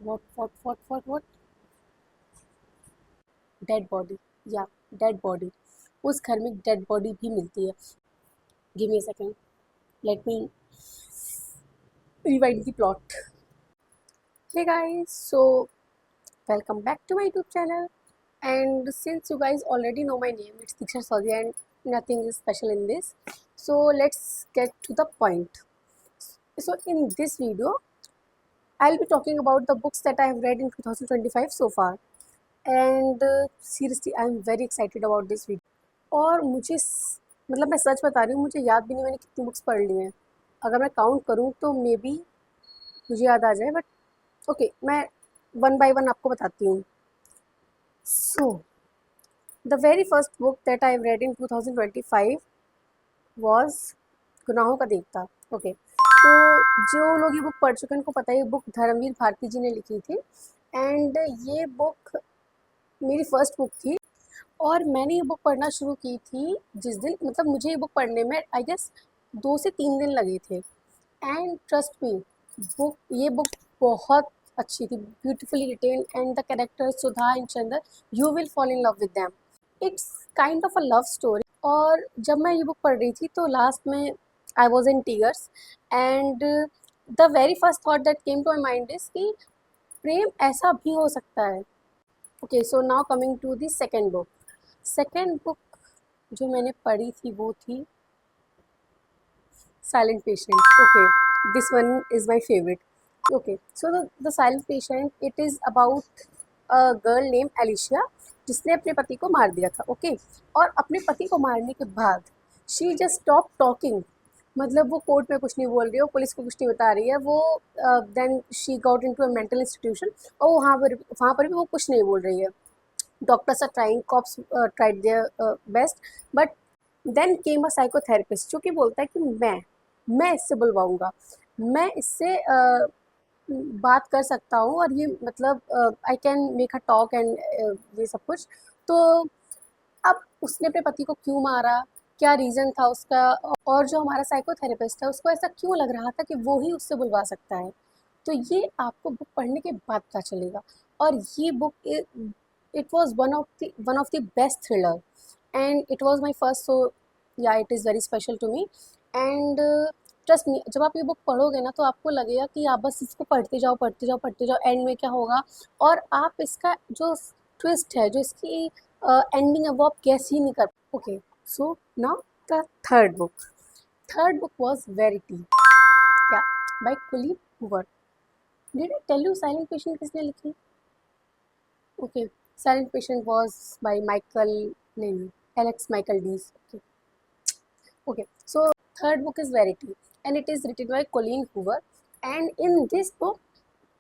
What dead body, या dead body. उस घर में डेड बॉडी भी मिलती है। Give me a second, let me rewind the plot. Hey guys, so welcome back to my YouTube channel. And since you guys already know my name, it's Diksha Sodhi, and nothing is special in this. So let's get to the point. So in this video, I'll be talking about the books that I have read in 2025 so far. And seriously, I'm very excited about this video. और मुझे मतलब मैं सच बता रही हूँ, मुझे याद भी नहीं मैंने कितनी बुक्स पढ़ ली हैं। अगर मैं काउंट करूँ तो मे बी मुझे याद आ जाए, बट ओके, मैं वन बाय वन आपको बताती हूँ। So the very first book that I read in 2025 was गुनाहों का देवता। ओके, तो जो लोग ये बुक पढ़ चुके हैं उनको पता है, ये बुक धर्मवीर भारती जी ने लिखी थी। एंड ये बुक मेरी फर्स्ट बुक थी, और मैंने ये बुक पढ़ना शुरू की थी जिस दिन, मतलब मुझे ये बुक पढ़ने में आई गेस 2 से 3 दिन लगे थे। एंड ट्रस्ट मी, ये बुक बहुत अच्छी थी, beautifully written, and the character Sudha and Chander, you will fall in love with them. It's kind of a love story. और जब मैं ये बुक पढ़ रही थी तो लास्ट में I was in tears, and the very first thought that came to my mind is कि प्रेम ऐसा भी हो सकता है। Okay, so now coming to the second book. Second book जो मैंने पढ़ी थी वो थी Silent Patient. Okay, this one is my favorite. Okay, so the Silent Patient, it is about a girl named Alicia जिसने अपने पति को मार दिया था। ओके, और अपने पति को मारने के बाद शी जस्ट स्टॉप टॉकिंग, मतलब वो कोर्ट में कुछ नहीं बोल रही है, वो पुलिस को कुछ नहीं बता रही है, वो then she got into a mental institution, और वहाँ पर भी वो कुछ नहीं बोल रही है। Doctors are trying, cops tried their best, but then came a psychotherapist जो कि बोलता है कि मैं इससे बुलवाऊँगा, मैं इससे बात कर सकता हूँ, और ये मतलब I can make a talk and ये सब कुछ। तो अब उसने अपने पति को क्यों मारा, क्या रीज़न था उसका, और जो हमारा साइकोथेरेपिस्ट है उसको ऐसा क्यों लग रहा था कि वो ही उससे बुलवा सकता है, तो ये आपको बुक पढ़ने के बाद पता चलेगा। और ये book it was one of the best thriller, and it was my first, so yeah it is very special to me. And trust me, जब आप ये बुक पढ़ोगे ना तो आपको लगेगा कि आप बस इसको पढ़ते जाओ पढ़ते जाओ पढ़ते जाओ, एंड में क्या होगा, और आप इसका जो ट्विस्ट है, जो इसकी एंडिंग है, वो आप गैस ही नहीं कर। Okay, so now the third book was Verity, yeah by Colleen Hoover. Did I tell you silent patient किसने लिखी? Okay, silent patient was by Michael, नहीं, Alex Michaelides. Okay, so third book is Verity, and it is written by Colleen Hoover. And in this book,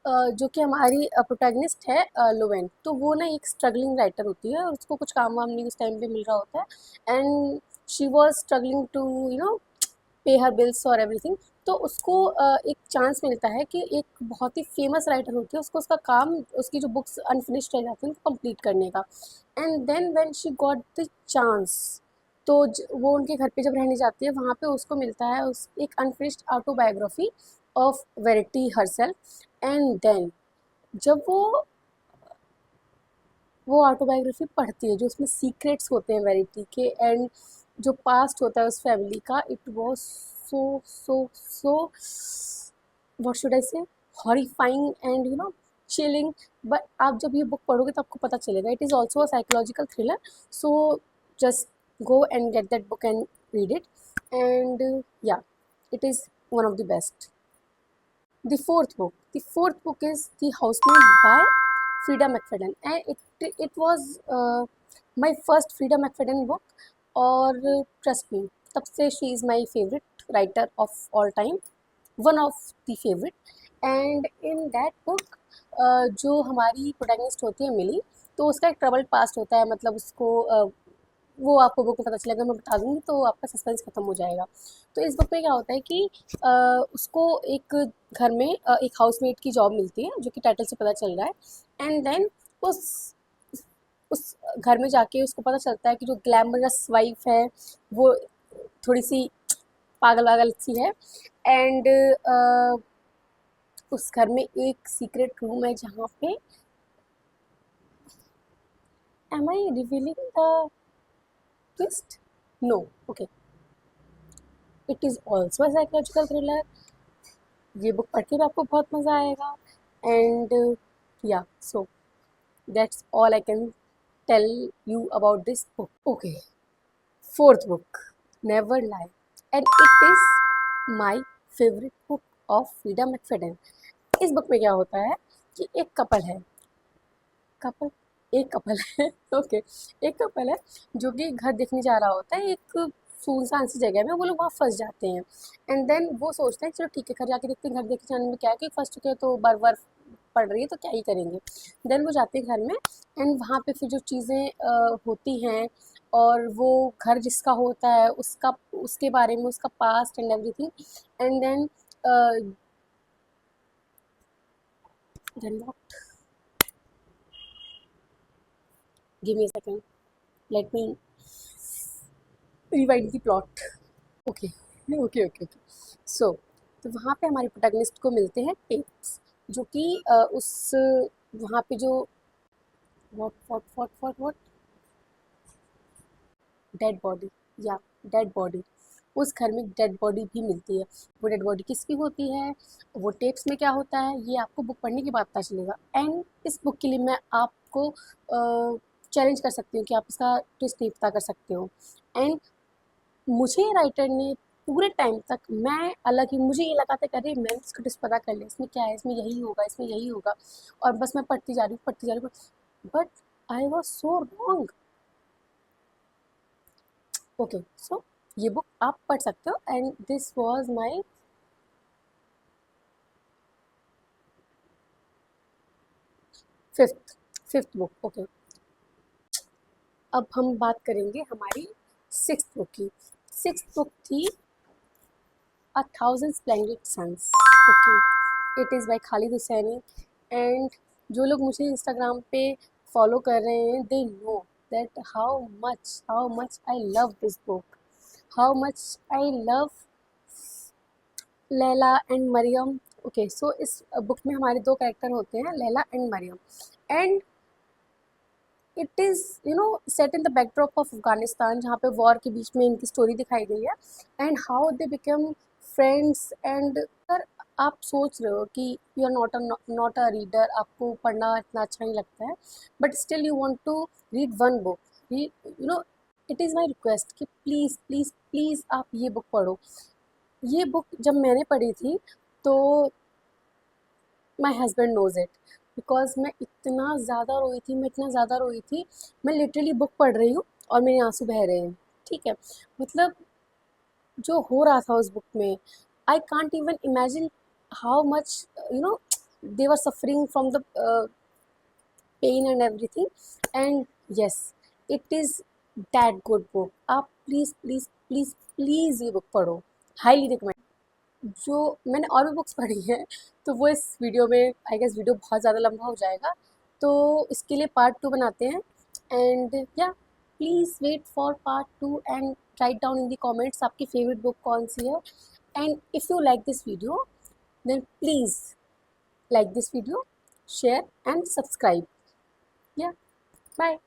जो कि हमारी protagonist है Lowden, तो वो ना एक स्ट्रगलिंग राइटर होती है, और उसको कुछ काम वाम नहीं उस टाइम पे मिल रहा होता है, and she was struggling to pay her bills और एवरीथिंग। तो उसको एक चांस मिलता है कि एक बहुत ही फेमस राइटर होती है, उसको उसका काम, उसकी जो बुक्स अनफिनिश्ड रह जाती हैं उनको कंप्लीट करने का। And then when she got the chance, तो वो उनके घर पे जब रहने जाती है, वहाँ पे उसको मिलता है उस एक unfinished autobiography of Verity herself. And then जब वो ऑटोबायोग्राफी पढ़ती है, जो उसमें सीक्रेट्स होते हैं वेरिटी के, एंड जो पास्ट होता है उस फैमिली का, it was so what should I से, हॉरिफाइंग एंड चिलिंग। बट आप जब ये बुक पढ़ोगे तो आपको पता चलेगा, it is also a psychological thriller. So just go and get that book and read it, and yeah, it is one of the best. The fourth book is The Housemaid by Frida McFadden, and it was my first Frida McFadden book, और trust me, तब से she is my favorite writer of all time, one of the favorite. And in that book जो हमारी protagonist होती है मिली, तो उसका एक ट्रबल्ड पास्ट होता है, मतलब उसको वो आपको बुक में पता चलेगा, मैं बता दूँगी तो आपका सस्पेंस खत्म हो जाएगा। तो इस बुक में क्या होता है कि उसको एक घर में एक हाउसमेट की जॉब मिलती है, जो कि टाइटल से पता चल रहा है। एंड देन उस घर में जाके उसको पता चलता है कि जो ग्लैमरस वाइफ है वो थोड़ी सी पागल वागल सी है, एंड उस घर में एक सीक्रेट रूम है जहाँ पे, am I revealing the twist? No, okay, it is also a psychological thriller. ये बुक पढ़ के भी आपको बहुत मज़ा आएगा। And yeah so that's all I can tell you about this book. Okay, fourth book, never lie, and it is my favourite book of Freida McFadden. इस book में क्या होता है कि एक कपल है, कपल एक कपल है ओके, एक कपल है जो कि घर देखने जा रहा होता है एक सुनसान सी जगह में। वो लोग वहाँ फंस जाते हैं एंड देन वो सोचते हैं चलो ठीक है घर जाके देखते हैं, घर देखे जाने में क्या है कि फंस चुके हैं तो बार बार पड़ रही है तो क्या ही करेंगे। देन वो जाते हैं घर में एंड वहाँ पे फिर जो चीज़ें होती हैं और वो घर जिसका होता है उसका, उसके बारे में, उसका past and everything. And then what, give me a second, let me rewind the plot. Okay okay okay okay, so तो वहाँ पे हमारे प्रोटैगनिस्ट को मिलते हैं टेप्स, जो कि उस वहाँ पे जो व्हाट डेड बॉडी, या डेड बॉडी, उस घर में डेड बॉडी भी मिलती है। वो डेड बॉडी किसकी होती है, वो टेप्स में क्या होता है, ये आपको बुक पढ़ने के बाद पता चलेगा। एंड इस बुक के लिए मैं आपको चैलेंज कर सकती हूँ कि आप इसका ट्विस्ट नहीं पता कर सकते हो। एंड मुझे राइटर ने पूरे टाइम तक, मैं अलग ही, मुझे ये लगा था कि अरे मैंने इसका ट्विस्ट पता कर लिया, इसमें क्या है, इसमें यही होगा, इसमें यही होगा, और बस मैं पढ़ती जा रही हूँ, पढ़ती जा रही हूँ, but I was so wrong. Okay, so ये बुक आप पढ़ सकते हो and this was my fifth fifth book. Okay, अब हम बात करेंगे हमारी सिक्स्थ बुक की। सिक्स्थ बुक थी a thousand splendid suns. Okay, it is by Khaled Hosseini. And जो लोग मुझे इंस्टाग्राम पे फॉलो कर रहे हैं they know that how much I love this book, how much I love Laila and Mariam. Okay, so इस book में हमारे दो कैरेक्टर होते हैं, Laila and Mariam. And it is set in the backdrop of Afghanistan, जहाँ पे वॉर के बीच में इनकी स्टोरी दिखाई गई है and how they become friends. And अगर आप सोच रहे हो कि you are not a reader, आपको पढ़ना इतना अच्छा नहीं लगता है, but still you want to read one book, it is my request कि प्लीज़ प्लीज़ प्लीज़ आप ये बुक पढ़ो। ये बुक जब मैंने पढ़ी थी तो my husband knows it, because मैं इतना ज़्यादा रोई थी, मैं इतना ज़्यादा रोई थी, मैं लिटरली बुक पढ़ रही हूँ और मेरे आंसू बह रहे हैं। ठीक है, मतलब जो हो रहा था उस बुक में, I can't even imagine how much they were suffering from the pain and everything. And yes, it is that good book. आप प्लीज़ प्लीज़ प्लीज़ प्लीज़ ये बुक पढ़ो, हाईली रिकमेंड। जो मैंने और भी बुक्स पढ़ी हैं तो वो इस वीडियो में, आई गेस वीडियो बहुत ज़्यादा लंबा हो जाएगा, तो इसके लिए पार्ट 2 बनाते हैं। And yeah please wait for part 2 and write down in the comments आपकी फेवरेट बुक कौन सी है। And if you like this video then please like this video, share and subscribe. Yeah bye.